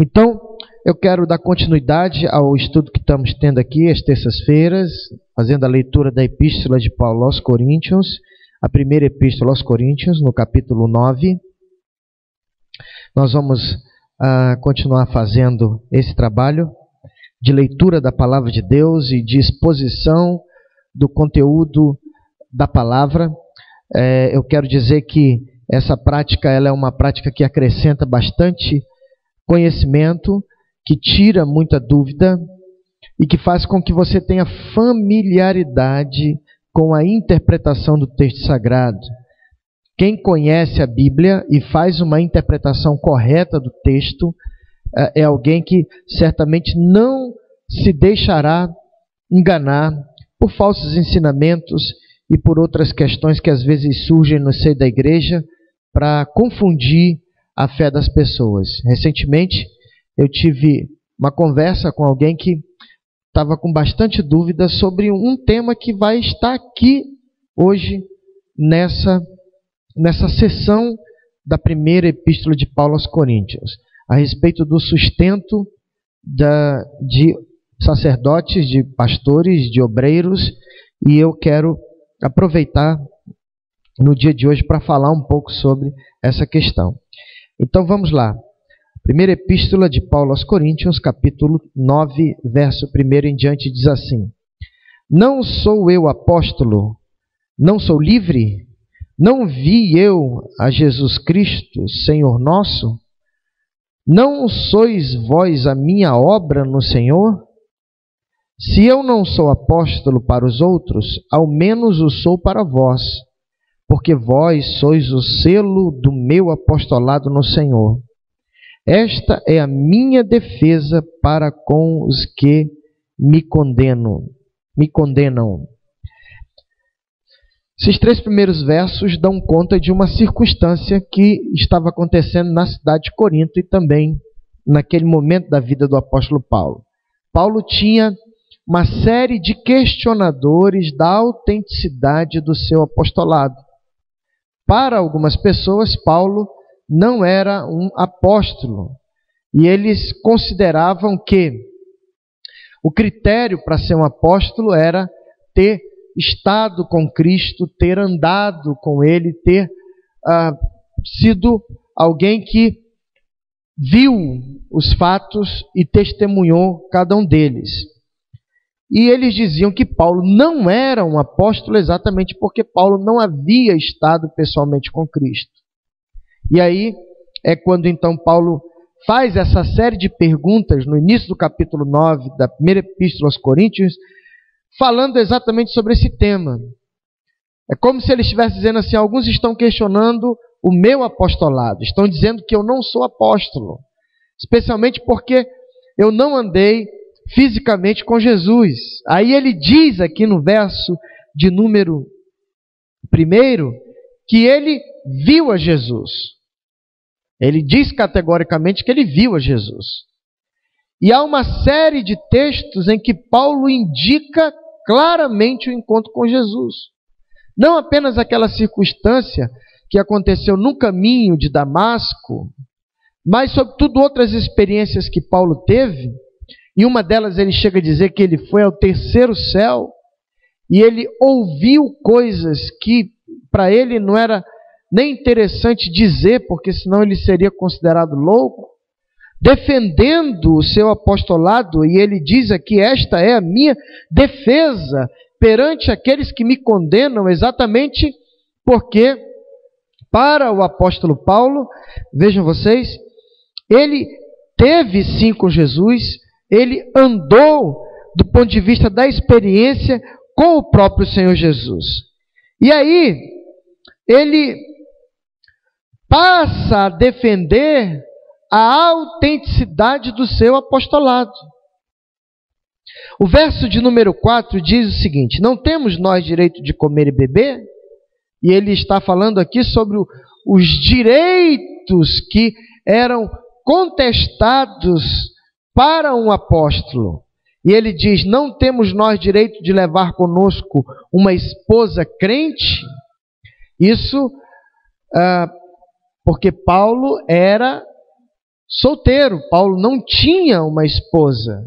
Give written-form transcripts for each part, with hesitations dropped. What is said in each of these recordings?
Então, eu quero dar continuidade ao estudo que estamos tendo aqui às terças-feiras, fazendo a leitura da Epístola de Paulo aos Coríntios, a primeira Epístola aos Coríntios, no capítulo 9. Nós vamos continuar fazendo esse trabalho de leitura da Palavra de Deus e de exposição do conteúdo da Palavra. Eu quero dizer que essa prática ela é uma prática que acrescenta bastante conhecimento, que tira muita dúvida e que faz com que você tenha familiaridade com a interpretação do texto sagrado. Quem conhece a Bíblia e faz uma interpretação correta do texto é alguém que certamente não se deixará enganar por falsos ensinamentos e por outras questões que às vezes surgem no seio da igreja para confundir a fé das pessoas. Recentemente, eu tive uma conversa com alguém que estava com bastante dúvida sobre um tema que vai estar aqui hoje nessa sessão da primeira epístola de Paulo aos Coríntios, a respeito do sustento de sacerdotes, de pastores, de obreiros, e eu quero aproveitar no dia de hoje para falar um pouco sobre essa questão. Então vamos lá. Primeira epístola de Paulo aos Coríntios, capítulo 9, verso 1 em diante, diz assim: Não sou eu apóstolo? Não sou livre? Não vi eu a Jesus Cristo, Senhor nosso? Não sois vós a minha obra no Senhor? Se eu não sou apóstolo para os outros, ao menos o sou para vós, porque vós sois o selo do meu apostolado no Senhor. Esta é a minha defesa para com os que me condenam. Esses 3 primeiros versos dão conta de uma circunstância que estava acontecendo na cidade de Corinto e também naquele momento da vida do apóstolo Paulo. Paulo tinha uma série de questionadores da autenticidade do seu apostolado. Para algumas pessoas, Paulo não era um apóstolo, e eles consideravam que o critério para ser um apóstolo era ter estado com Cristo, ter andado com Ele, ter sido alguém que viu os fatos e testemunhou cada um deles. E eles diziam que Paulo não era um apóstolo exatamente porque Paulo não havia estado pessoalmente com Cristo. E aí é quando então Paulo faz essa série de perguntas no início do capítulo 9 da primeira epístola aos Coríntios, falando exatamente sobre esse tema. É como se ele estivesse dizendo assim: alguns estão questionando o meu apostolado, estão dizendo que eu não sou apóstolo, especialmente porque eu não andei fisicamente com Jesus. Aí ele diz aqui no verso de número 1 que ele viu a Jesus. Ele diz categoricamente que ele viu a Jesus. E há uma série de textos em que Paulo indica claramente o encontro com Jesus. Não apenas aquela circunstância que aconteceu no caminho de Damasco, mas sobretudo outras experiências que Paulo teve. E uma delas ele chega a dizer que ele foi ao terceiro céu e ele ouviu coisas que para ele não era nem interessante dizer, porque senão ele seria considerado louco, defendendo o seu apostolado. E ele diz aqui: esta é a minha defesa perante aqueles que me condenam, exatamente porque para o apóstolo Paulo, vejam vocês, ele teve sim com Jesus, ele andou do ponto de vista da experiência com o próprio Senhor Jesus. E aí, ele passa a defender a autenticidade do seu apostolado. O verso de número 4 diz o seguinte: não temos nós direito de comer e beber? E ele está falando aqui sobre os direitos que eram contestados para um apóstolo. E ele diz: não temos nós direito de levar conosco uma esposa crente? Isso porque Paulo era solteiro. Paulo não tinha uma esposa.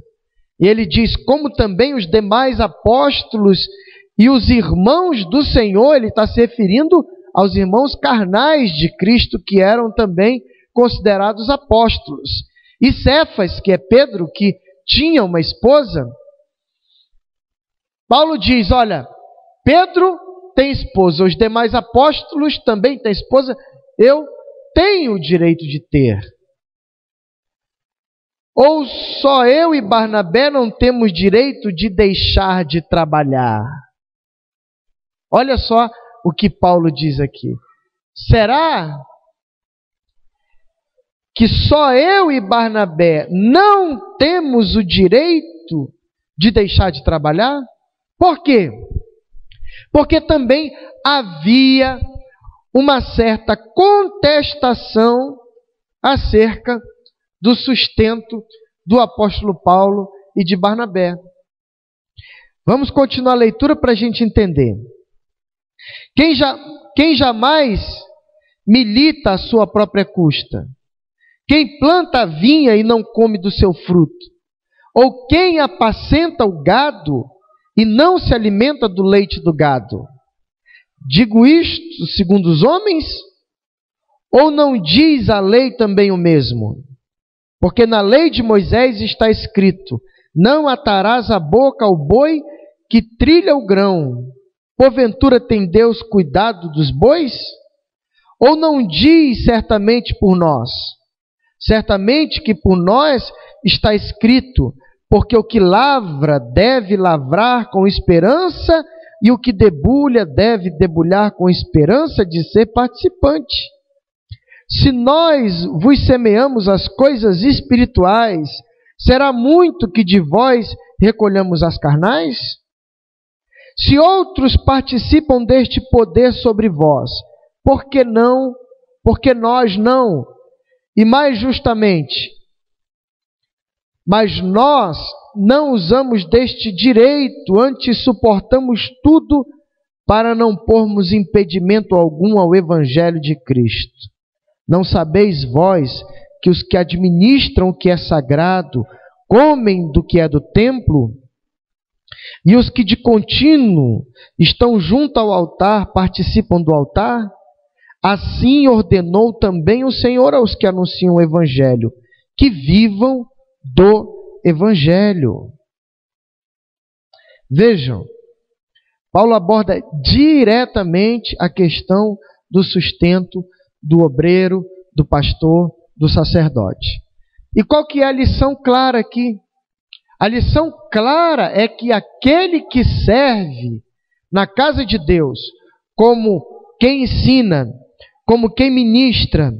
E ele diz, como também os demais apóstolos e os irmãos do Senhor, ele está se referindo aos irmãos carnais de Cristo, que eram também considerados apóstolos. E Cefas, que é Pedro, que tinha uma esposa, Paulo diz, olha, Pedro tem esposa, os demais apóstolos também têm esposa, eu tenho o direito de ter. Ou só eu e Barnabé não temos direito de deixar de trabalhar? Olha só o que Paulo diz aqui. Será que só eu e Barnabé não temos o direito de deixar de trabalhar? Por quê? Porque também havia uma certa contestação acerca do sustento do apóstolo Paulo e de Barnabé. Vamos continuar a leitura para a gente entender. Quem jamais milita à sua própria custa? Quem planta a vinha e não come do seu fruto? Ou quem apacenta o gado e não se alimenta do leite do gado? Digo isto segundo os homens? Ou não diz a lei também o mesmo? Porque na lei de Moisés está escrito, não atarás a boca ao boi que trilha o grão. Porventura tem Deus cuidado dos bois? Ou não diz certamente por nós? Certamente que por nós está escrito, porque o que lavra deve lavrar com esperança, e o que debulha deve debulhar com esperança de ser participante. Se nós vos semeamos as coisas espirituais, será muito que de vós recolhamos as carnais? Se outros participam deste poder sobre vós, por que não? Porque nós não? E mais justamente, mas nós não usamos deste direito, antes suportamos tudo para não pormos impedimento algum ao evangelho de Cristo. Não sabeis vós que os que administram o que é sagrado comem do que é do templo? E os que de contínuo estão junto ao altar participam do altar? Assim ordenou também o Senhor aos que anunciam o evangelho, que vivam do evangelho. Vejam, Paulo aborda diretamente a questão do sustento do obreiro, do pastor, do sacerdote. E qual que é a lição clara aqui? A lição clara é que aquele que serve na casa de Deus, como quem ensina, como quem ministra,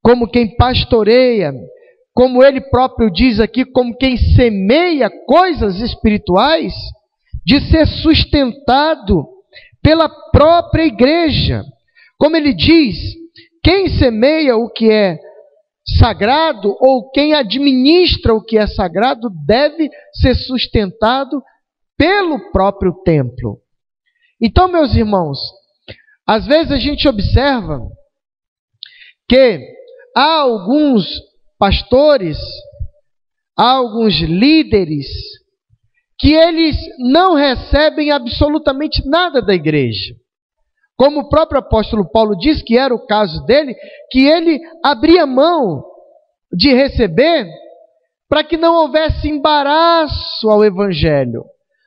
como quem pastoreia, como ele próprio diz aqui, como quem semeia coisas espirituais, de ser sustentado pela própria igreja. Como ele diz, quem semeia o que é sagrado, ou quem administra o que é sagrado, deve ser sustentado pelo próprio templo. Então, meus irmãos, às vezes a gente observa que há alguns pastores, há alguns líderes, que eles não recebem absolutamente nada da igreja. Como o próprio apóstolo Paulo diz, que era o caso dele, que ele abria mão de receber para que não houvesse embaraço ao evangelho.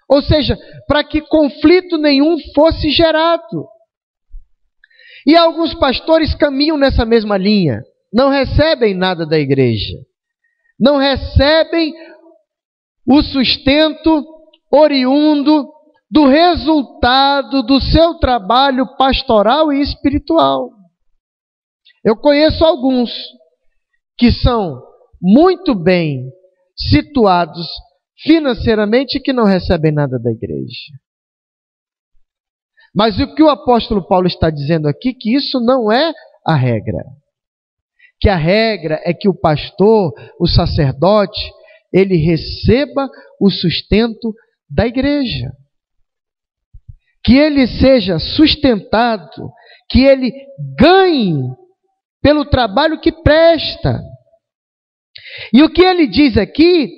Ou seja, para que conflito nenhum fosse gerado. E alguns pastores caminham nessa mesma linha. Não recebem nada da igreja. Não recebem o sustento oriundo do resultado do seu trabalho pastoral e espiritual. Eu conheço alguns que são muito bem situados financeiramente e que não recebem nada da igreja. Mas o que o apóstolo Paulo está dizendo aqui, que isso não é a regra. Que a regra é que o pastor, o sacerdote, ele receba o sustento da igreja. Que ele seja sustentado, que ele ganhe pelo trabalho que presta. E o que ele diz aqui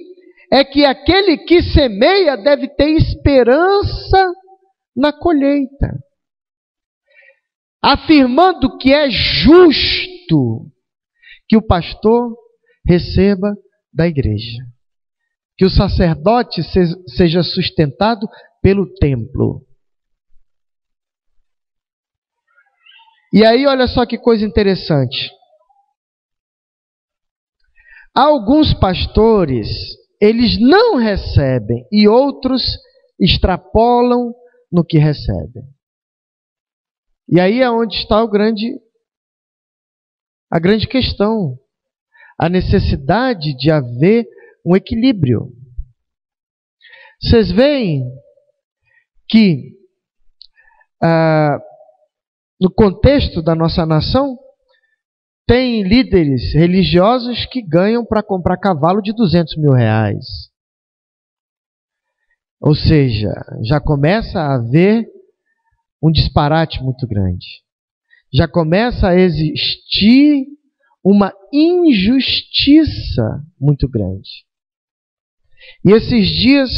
é que aquele que semeia deve ter esperança na colheita, afirmando que é justo que o pastor receba da igreja, que o sacerdote seja sustentado pelo templo. E aí, olha só que coisa interessante. Alguns pastores, eles não recebem, e outros extrapolam no que recebem. E aí é onde está a grande questão. A necessidade de haver um equilíbrio. Vocês veem que no contexto da nossa nação, tem líderes religiosos que ganham para comprar cavalo de 200 mil reais. Ou seja, já começa a haver um disparate muito grande. Já começa a existir uma injustiça muito grande. E esses dias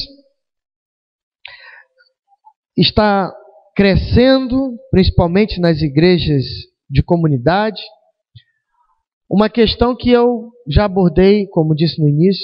está crescendo, principalmente nas igrejas de comunidade, uma questão que eu já abordei, como disse no início,